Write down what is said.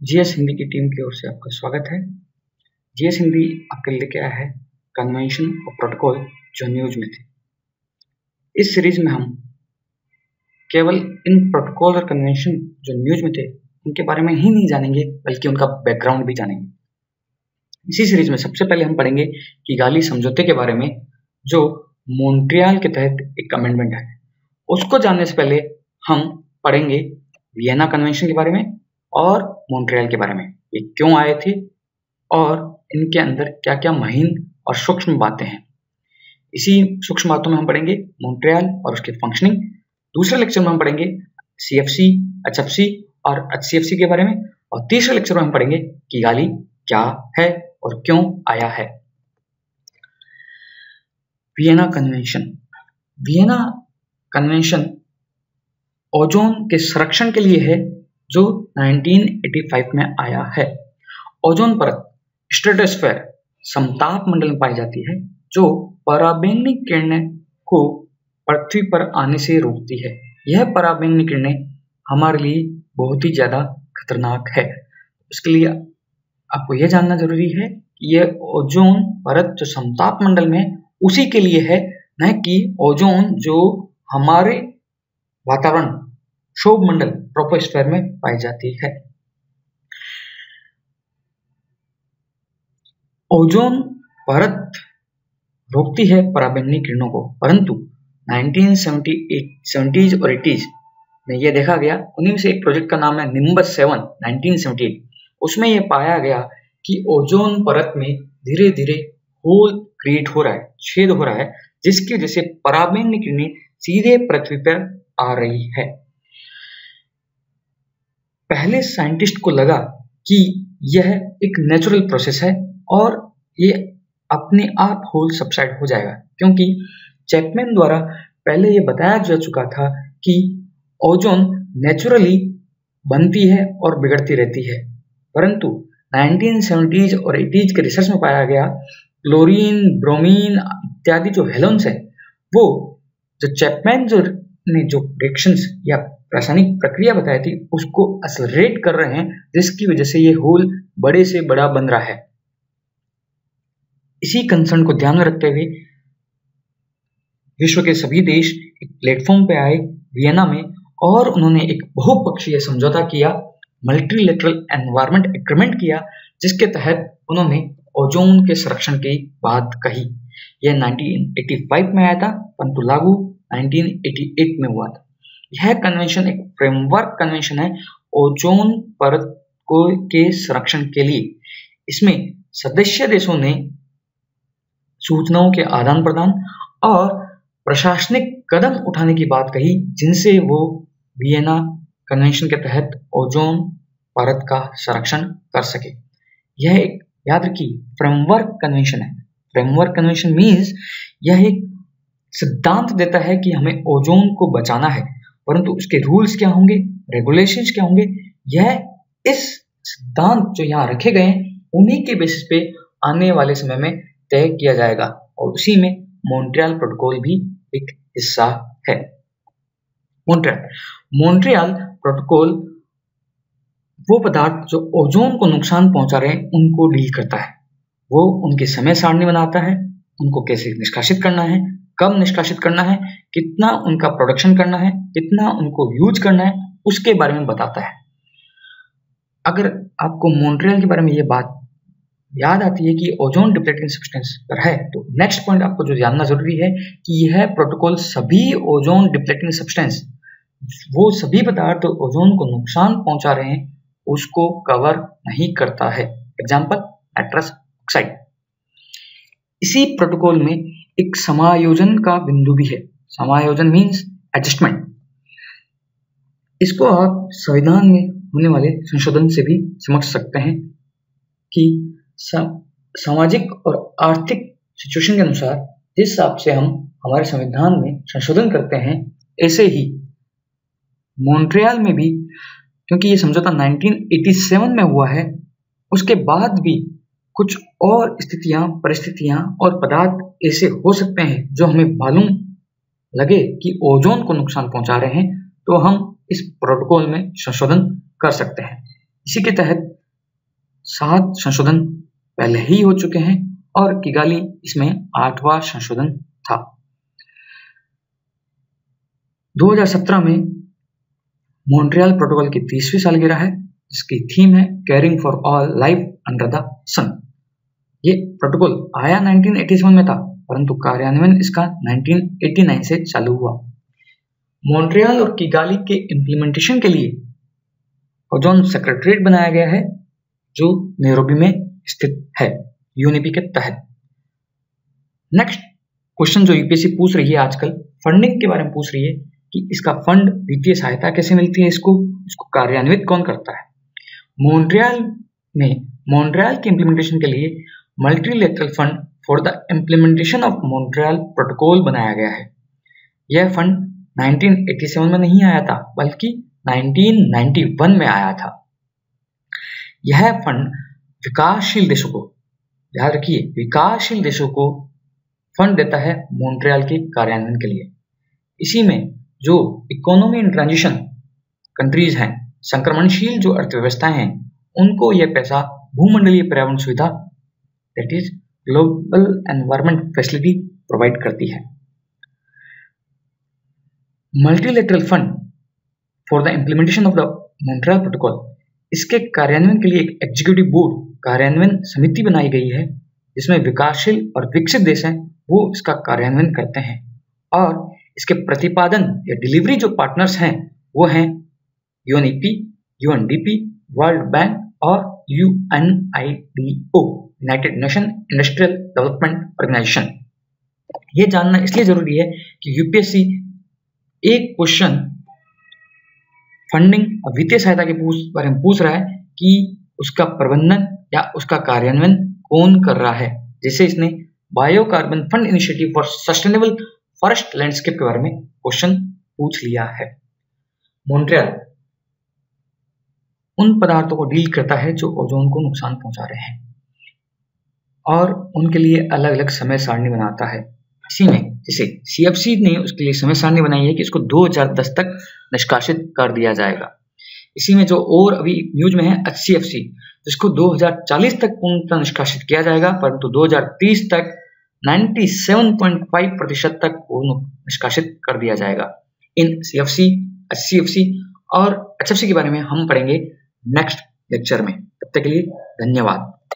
GS Hindi की team की ओर से आपका स्वागत है। जीएस हिंदी आपके लिए लेके आया है कन्वेंशन और प्रोटोकॉल जो न्यूज में थे। इस सीरीज में हम केवल इन प्रोटोकॉल और कन्वेंशन जो न्यूज में थे उनके बारे में ही नहीं जानेंगे, बल्कि उनका बैकग्राउंड भी जानेंगे। इसी सीरीज में सबसे पहले हम पढ़ेंगे किगाली समझौते के बारे में, जो मॉन्ट्रियल के तहत एक अमेंडमेंट है। उसको जानने से पहले हम पढ़ेंगे वियना कन्वेंशन के बारे में और मॉन्ट्रियल के बारे में, ये क्यों आए थे और इनके अंदर क्या क्या महीन और सूक्ष्म बातें हैं। इसी सूक्ष्म बातों में हम पढ़ेंगे मॉन्ट्रियल और उसके फंक्शनिंग। दूसरे लेक्चर में हम पढ़ेंगे सीएफसी, एचएफसी और एचसीएफसी के बारे में, और तीसरे लेक्चर में हम पढ़ेंगे किगाली क्या है और क्यों आया है। Vienna convention. Vienna convention ozone के संरक्षण के लिए है, जो 1985 में आया है। ओजोन परत स्ट्रेटोस्फेयर समताप मंडल में पाई जाती है, जो पराबैंगनी किरणें को पृथ्वी पर आने से रोकती है। यह पराबैंगनी किरणें हमारे लिए बहुत ही ज्यादा खतरनाक है। इसके लिए आपको यह जानना जरूरी है कि यह ओजोन परत जो समताप मंडल में उसी के लिए है, न कि ओजोन जो हमारे वातावरण क्षोभ मंडल ट्रोपोस्फेयर में पाई जाती है। ओजोन परत रोकती है पराबैंगनी किरणों को, परंतु 1970s और 80s में यह देखा गया। उन्हीं में से एक प्रोजेक्ट का नाम है निम्बस 7 1978। उसमें यह पाया गया कि ओजोन परत में धीरे धीरे होल क्रिएट हो रहा है, छेद हो रहा है, जिसकी वजह से पराबैंगनी किरणें सीधे पृथ्वी पर आ रही है। पहले साइंटिस्ट को लगा कि यह एक नेचुरल प्रोसेस है और ये अपने आप होल सबसाइड हो जाएगा, क्योंकि चैपमैन द्वारा पहले ये बताया जा चुका था कि ओजोन नेचुरली बनती है और बिगड़ती रहती है। परंतु 1970s और 80s के रिसर्च में पाया गया क्लोरीन, ब्रोमीन इत्यादि जो हेलोन्स है, वो जो चैपमैन ने जो रिएक्शंस या रासायनिक प्रक्रिया बताई थी उसको एक्सेलरेट कर रहे हैं, जिसकी वजह से ये होल बड़े से बड़ा बन रहा है। इसी कंसर्न को ध्यान में रखते हुए विश्व के सभी देश एक प्लेटफॉर्म पे आए वियना में, और उन्होंने एक बहुपक्षीय समझौता किया, मल्टीलेटरल एनवायरनमेंट एग्रीमेंट किया, जिसके तहत उन्होंने ओजोन के संरक्षण की बात कही। यह 1985 में आया था, परंतु लागू 1988 में हुआ था। यह कन्वेंशन एक फ्रेमवर्क कन्वेंशन है ओजोन परत के संरक्षण के लिए। इसमें सदस्य देशों ने सूचनाओं के आदान प्रदान और प्रशासनिक कदम उठाने की बात कही, जिनसे वो वियना कन्वेंशन के तहत ओजोन परत का संरक्षण कर सके। यह एक याद रखिए फ्रेमवर्क कन्वेंशन है। फ्रेमवर्क कन्वेंशन मीन्स यह एक सिद्धांत देता है कि हमें ओजोन को बचाना है, परंतु उसके रूल्स क्या होंगे, रेगुलेशंस क्या होंगे, यह इस सिद्धांत जो यहाँ रखे गए हैं उन्हीं के बेसिस पे आने वाले समय में तय किया जाएगा, और उसी में मॉन्ट्रियल प्रोटोकॉल भी एक हिस्सा है। मॉन्ट्रियल प्रोटोकॉल वो पदार्थ जो ओजोन को नुकसान पहुंचा रहे हैं उनको डील करता है। वो उनकी समय सारणी बनाता है, उनको कैसे निष्कासित करना है, कब निष्कासित करना है, कितना उनका प्रोडक्शन करना है, कितना उनको यूज करना है, उसके बारे में बताता है। अगर आपको मॉन्ट्रियल के बारे में ये बात याद आती है कि ओजोन डिप्लेटिंग सब्सटेंस पर है, तो नेक्स्ट पॉइंट आपको जो जानना जरूरी है कि यह प्रोटोकॉल सभी ओजोन डिप्लेटिंग सब्सटेंस, वो सभी पदार्थ ओजोन को नुकसान पहुंचा रहे हैं, उसको कवर नहीं करता है। Example nitrous oxide. इसी प्रोटोकॉल में एक समायोजन का बिंदु भी है। समायोजन मीन्स एडजस्टमेंट। इसको आप संविधान में होने वाले संशोधन से भी समझ सकते हैं कि सामाजिक और आर्थिक सिचुएशन के अनुसार जिस हिसाब से हम हमारे संविधान में संशोधन करते हैं, ऐसे ही मॉन्ट्रियल में भी, क्योंकि ये समझौता 1987 में हुआ है, उसके बाद भी कुछ और स्थितियां, परिस्थितियां और पदार्थ ऐसे हो सकते हैं जो हमें मालूम लगे कि ओजोन को नुकसान पहुंचा रहे हैं, तो हम इस प्रोटोकॉल में संशोधन कर सकते हैं। इसी के तहत 7 संशोधन पहले ही हो चुके हैं और किगाली इसमें 8वां संशोधन था। 2017 में मॉन्ट्रियल प्रोटोकॉल की 30वीं सालगिरह है। इसकी थीम है caring for all life under the sun. ये प्रोटोकॉल आया 1987 में था, परंतु कार्यान्वयन इसका 1989 से चालू हुआ। मॉन्ट्रियल और किगाली के इम्प्लीमेंटेशन के लिए ओजोन सेक्रेटरीट बनाया गया है, जो नैरोबी में स्थित है यूएनईपी के तहत। नेक्स्ट क्वेश्चन जो यूपीएससी पूछ रही है आजकल, फंडिंग के बारे में पूछ रही है कि इसका फंड, वित्तीय सहायता कैसे मिलती है, इसको कार्यान्वित कौन करता है। मॉन्ट्रियल के इम्प्लीमेंटेशन के लिए multilateral fund for the implementation of Montreal protocol बनाया गया है। यह फंड 1987 में नहीं आया था, बल्कि 1991 में आया था। यह फंड विकासशील देशों को, याद रखिए, विकासशील देशों को फंड देता है मॉन्ट्रियल के कार्यान्वयन के लिए। इसी में जो इकोनॉमी इन ट्रांजिशन कंट्रीज हैं, संक्रमणशील जो अर्थव्यवस्थाएं हैं, उनको यह पैसा भूमंडलीय पर्यावरण सुविधा, that is global environment facility, provide करती है। Multilateral fund for the implementation of the Montreal protocol, इसके कार्यान्वयन के लिए एक एग्जीक्यूटिव बोर्ड, कार्यान्वयन समिति बनाई गई है, जिसमें विकासशील और विकसित देश हैं वो इसका कार्यान्वयन करते हैं। और इसके प्रतिपादन या डिलीवरी जो पार्टनर्स हैं वो हैं यूएनईपी, यूएनडीपी, वर्ल्ड बैंक और UNIDO, United Nation industrial development organisation. ये जानना इसलिए जरूरी है कि यूपीएससी एक क्वेश्चन फंडिंग और वित्तीय सहायता के बारे में पूछ रहा है कि उसका प्रबंधन या उसका कार्यान्वयन कौन कर रहा है। जैसे इसने bio carbon fund initiative for sustainable forest landscape के बारे में क्वेश्चन पूछ लिया है। मॉन्ट्रियल उन पदार्थों को डील करता है जो ओजोन को नुकसान पहुंचा रहे हैं और उनके लिए अलग अलग समय सारणी बनाता है। इसी में जैसे सीएफसी ने उसके लिए समय सारणी बनाई है कि इसको 2010 तक निष्कासित कर दिया जाएगा। इसी में जो और अभी न्यूज में है एचसीएफसी, जिसको 2040 तक पूर्णतः निष्कासित किया जाएगा, परंतु 2030 तक 97.5% तक वो निष्कासित कर दिया जाएगा। इन सीएफसी, एचसीएफसी और एचएफसी के बारे में हम पढ़ेंगे नेक्स्ट लेक्चर में। तब तक के लिए धन्यवाद।